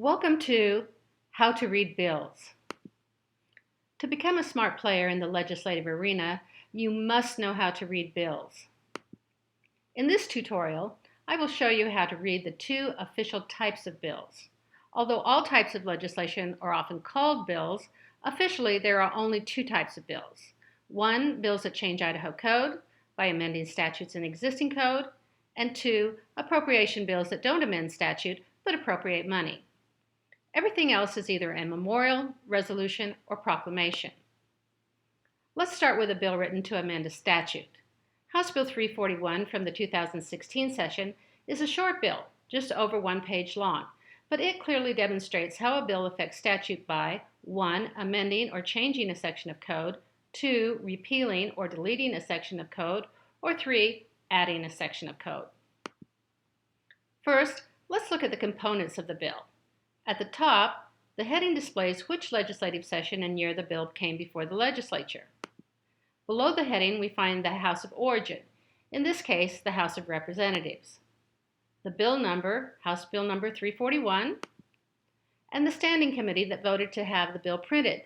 Welcome to How to Read Bills. To become a smart player in the legislative arena, you must know how to read bills. In this tutorial, I will show you how to read the two official types of bills. Although all types of legislation are often called bills, officially there are only two types of bills. One, bills that change Idaho code by amending statutes in existing code, and two, appropriation bills that don't amend statute but appropriate money. Everything else is either a memorial, resolution, or proclamation. Let's start with a bill written to amend a statute. House Bill 341 from the 2016 session is a short bill, just over 1 page long, but it clearly demonstrates how a bill affects statute by 1. Amending or changing a section of code, 2. Repealing or deleting a section of code, or 3. Adding a section of code. First, let's look at the components of the bill. At the top, the heading displays which legislative session and year the bill came before the legislature. Below the heading, we find the House of Origin, in this case, the House of Representatives, the bill number, House Bill number 341, and the standing committee that voted to have the bill printed.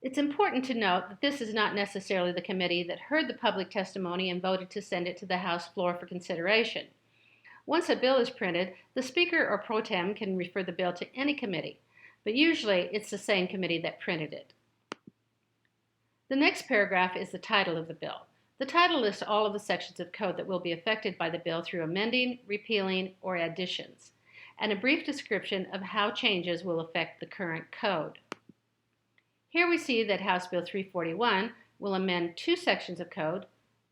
It's important to note that this is not necessarily the committee that heard the public testimony and voted to send it to the House floor for consideration. Once a bill is printed, the Speaker or pro tem can refer the bill to any committee, but usually it's the same committee that printed it. The next paragraph is the title of the bill. The title lists all of the sections of code that will be affected by the bill through amending, repealing, or additions, and a brief description of how changes will affect the current code. Here we see that House Bill 341 will amend 2 sections of code,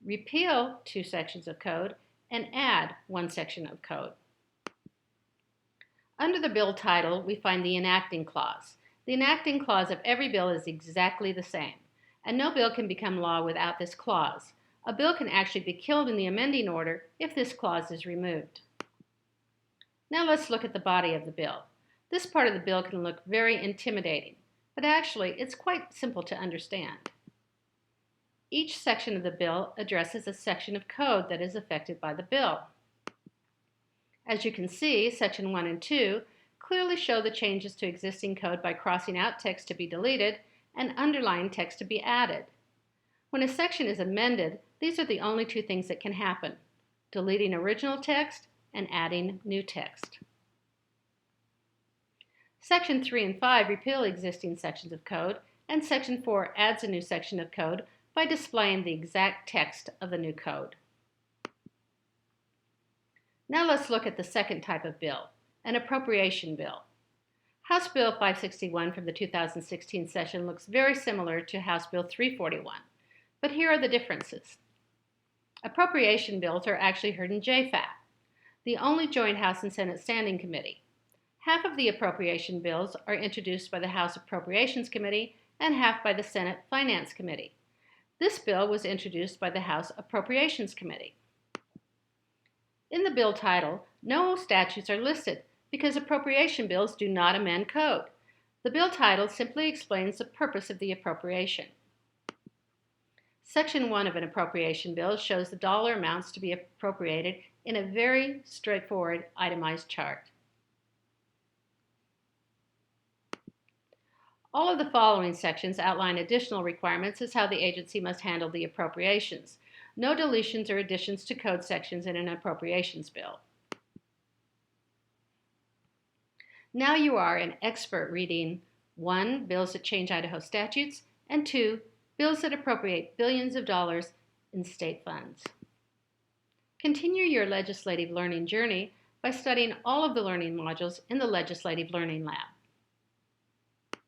repeal 2 sections of code, and add 1 section of code. Under the bill title, we find the enacting clause. The enacting clause of every bill is exactly the same, and no bill can become law without this clause. A bill can actually be killed in the amending order if this clause is removed. Now let's look at the body of the bill. This part of the bill can look very intimidating, but actually it's quite simple to understand. Each section of the bill addresses a section of code that is affected by the bill. As you can see, Section 1 and 2 clearly show the changes to existing code by crossing out text to be deleted and underlying text to be added. When a section is amended, these are the only 2 things that can happen: deleting original text and adding new text. Section 3 and 5 repeal existing sections of code, and Section 4 adds a new section of code by displaying the exact text of the new code. Now let's look at the second type of bill, an appropriation bill. House Bill 561 from the 2016 session looks very similar to House Bill 341, but here are the differences. Appropriation bills are actually heard in JFAT, the only joint House and Senate standing committee. Half of the appropriation bills are introduced by the House Appropriations Committee and half by the Senate Finance Committee. This bill was introduced by the House Appropriations Committee. In the bill title, no statutes are listed because appropriation bills do not amend code. The bill title simply explains the purpose of the appropriation. Section 1 of an appropriation bill shows the dollar amounts to be appropriated in a very straightforward itemized chart. All of the following sections outline additional requirements as how the agency must handle the appropriations. No deletions or additions to code sections in an appropriations bill. Now you are an expert reading 1. Bills that change Idaho statutes, and 2. Bills that appropriate billions of dollars in state funds. Continue your legislative learning journey by studying all of the learning modules in the Legislative Learning Lab.